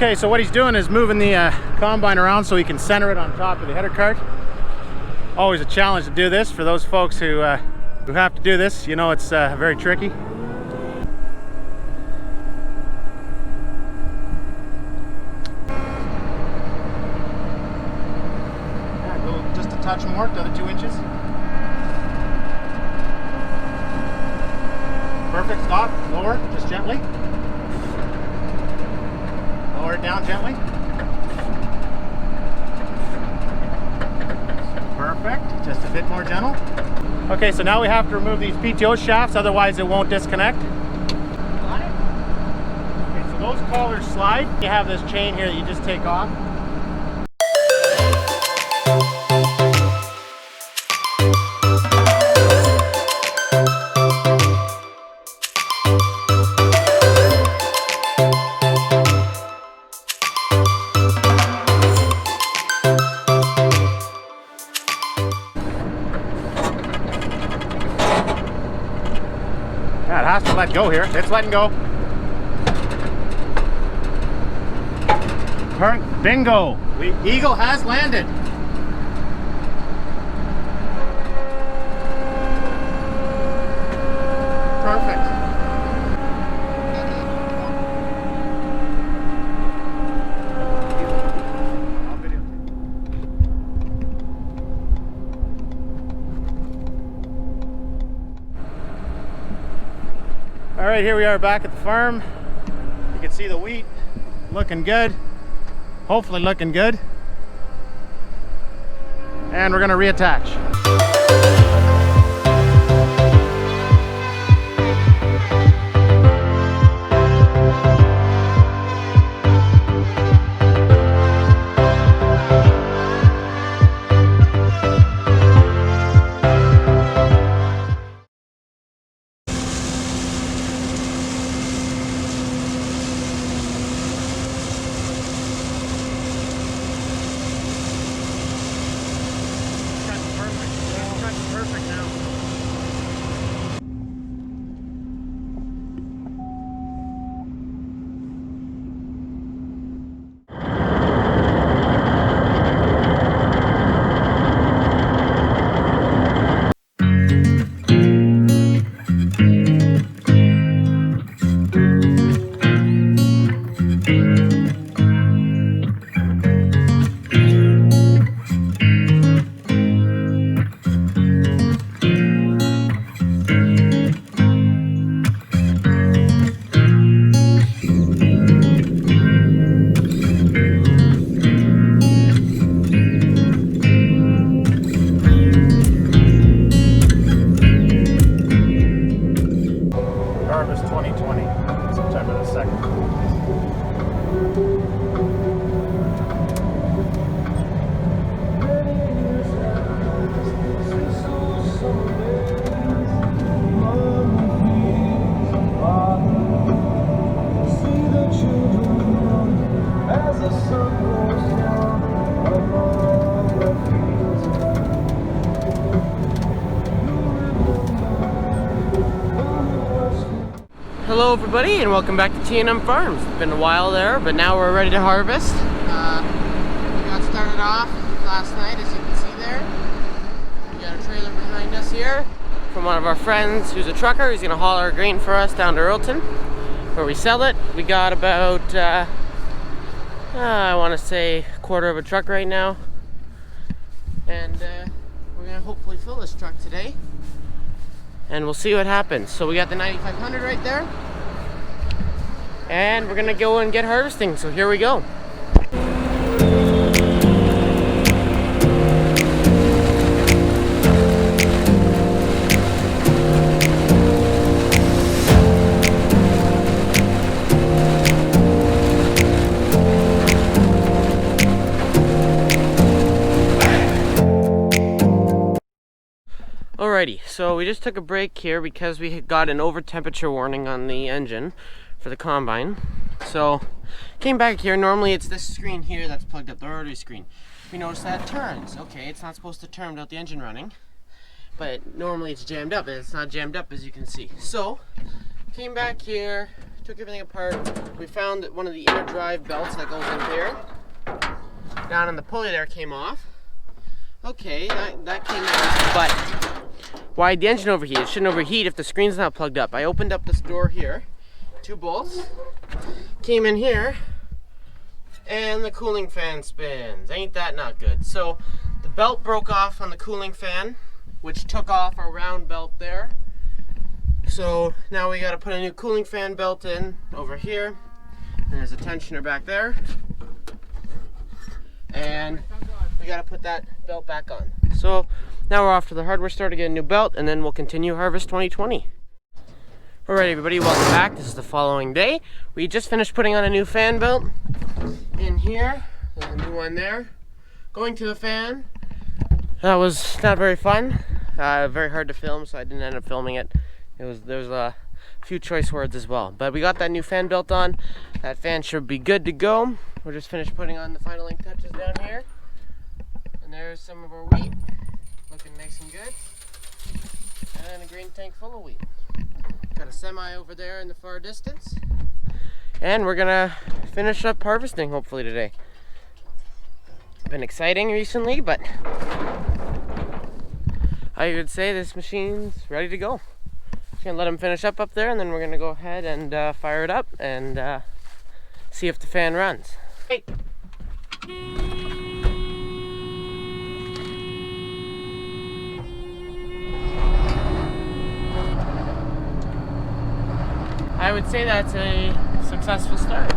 Okay, so what he's doing is moving the combine around so he can center it on top of the header cart. Always a challenge to do this for those folks who have to do this. You know, it's very tricky. Yeah, go just a touch more, the other 2 inches. Perfect, stop, lower, just gently. Lower it down gently. Perfect, just a bit more gentle. Okay, so now we have to remove these PTO shafts, otherwise it won't disconnect. Got it? Okay, so those collars slide. You have this chain here that you just take off. Yeah, it has to let go here. It's letting go. Bingo! Eagle has landed. Perfect. All right, here we are back at the farm. You can see the wheat looking good, hopefully looking good. And we're gonna reattach. Harvest 2020, September the 2nd. Hello everybody and welcome back to T&M Farms. It's been a while there, but now we're ready to harvest. We got started off last night, as you can see there. We got a trailer behind us here from one of our friends who's a trucker. He's gonna haul our grain for us down to Earlton where we sell it. We got about, I wanna say a quarter of a truck right now. And we're gonna hopefully fill this truck today. And we'll see what happens. So we got the 9500 right there. And we're gonna go and get harvesting, so here we go. Alrighty, so we just took a break here because we got an over temperature warning on the engine for the combine. So came back here. Normally it's this screen here that's plugged up, the rotary screen. We noticed that it turns. Okay, it's not supposed to turn without the engine running, but normally it's jammed up, and it's not jammed up as you can see. So came back here, took everything apart. We found that one of the inner drive belts that goes in here, down on the pulley there, came off. Okay, that came out, but why the engine overheat? It shouldn't overheat if the screen's not plugged up. I opened up this door here, 2 bolts, came in here, and the cooling fan spins. Ain't that not good? So the belt broke off on the cooling fan, which took off our round belt there. So now we got to put a new cooling fan belt in over here, and there's a tensioner back there, and we got to put that belt back on. So now we're off to the hardware store to get a new belt, and then we'll continue Harvest 2020. Alright everybody, welcome back. This is the following day. We just finished putting on a new fan belt in here. There's a new one there. Going to the fan. That was not very fun. Very hard to film, so I didn't end up filming it. There was a few choice words as well. But we got that new fan belt on. That fan should be good to go. We're just finished putting on the final ink touches down here. And there's some of our wheat. Looking nice and good. And a green tank full of wheat. Got a semi over there in the far distance. And we're gonna finish up harvesting hopefully today. Been exciting recently, but I would say this machine's ready to go. Just gonna let them finish up there, and then we're gonna go ahead and fire it up and see if the fan runs. Hey. I would say that's a successful start.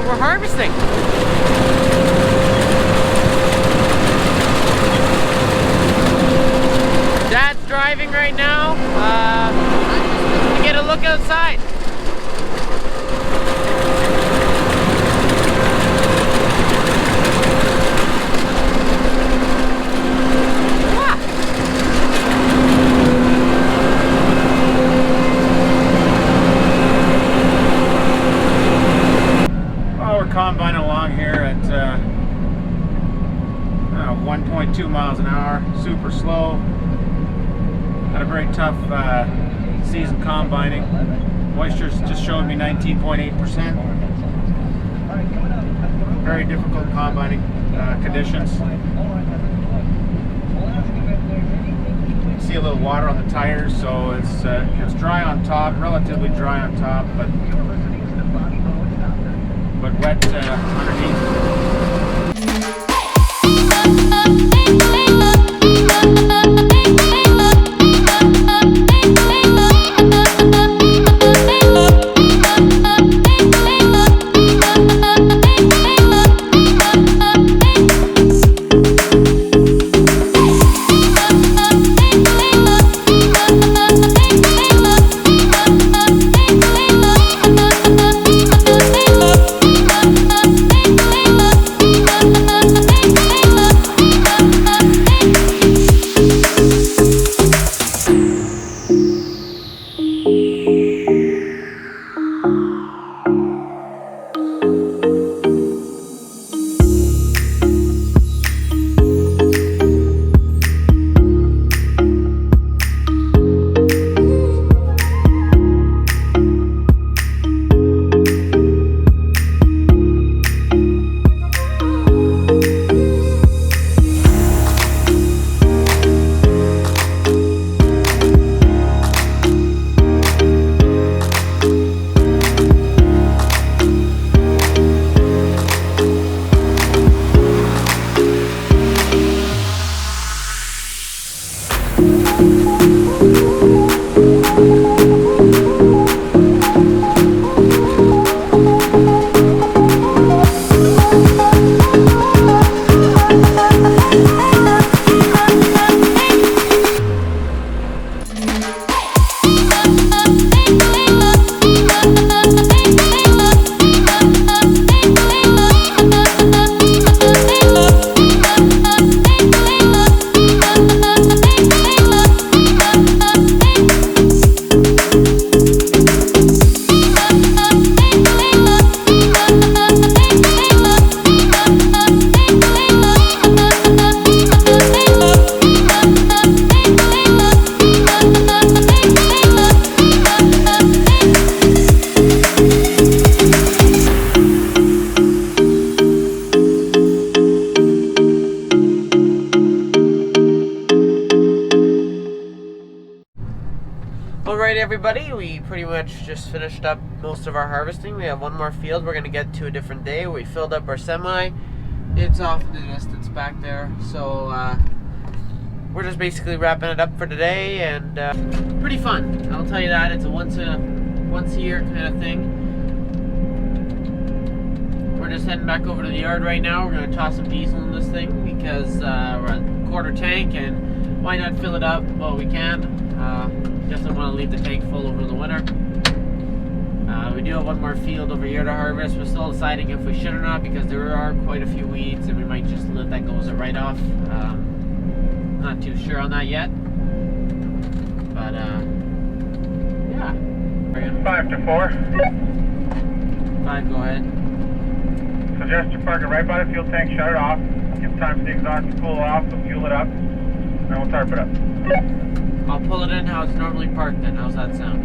We're harvesting. Dad's driving right now to get a look outside. very tough season combining. Moisture's just showed me 19.8%. Very difficult combining conditions. See a little water on the tires, so it's dry on top, relatively dry on top, but wet underneath. Alright everybody, we pretty much just finished up most of our harvesting. We have one more field we're going to get to a different day. We filled up our semi. It's off in the distance back there. So we're just basically wrapping it up for today, and pretty fun. I'll tell you that. It's a once a year kind of thing. We're just heading back over to the yard right now. We're going to toss some diesel in this thing because we're at quarter tank, and why not fill it up while we can. Just don't want to leave the tank full over the winter. We do have one more field over here to harvest. We're still deciding if we should or not because there are quite a few weeds, and we might just let that go as a write-off. Not too sure on that yet. But yeah. 5 to 4. 5, go ahead. Suggest you park it right by the fuel tank, shut it off. Give time for the exhaust to cool off, we'll fuel it up, and then we'll tarp it up. I'll pull it in how it's normally parked then. How's that sound?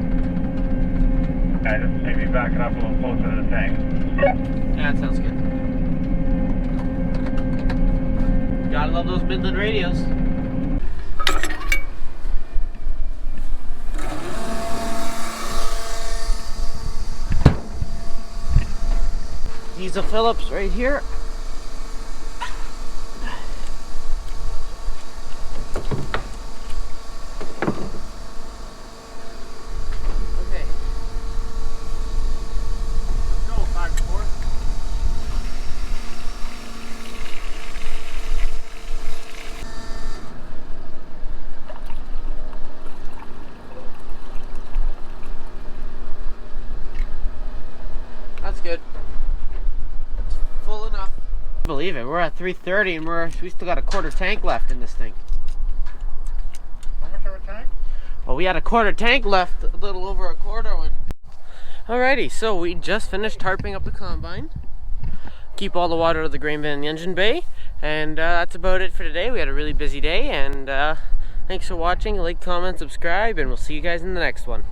Yeah, just maybe back it up a little closer to the tank. Yeah, that sounds good. Gotta love those Midland radios. Diesel Phillips right here. That's good. It's full enough. Believe it, we're at 3:30 and we still got a quarter tank left in this thing. How much of a tank? Well, we had a quarter tank left, a little over a quarter one. Alrighty, so we just finished tarping up the combine. Keep all the water out of the grain bin in the engine bay. And that's about it for today. We had a really busy day, and Thanks for watching. Like, comment, subscribe, and we'll see you guys in the next one.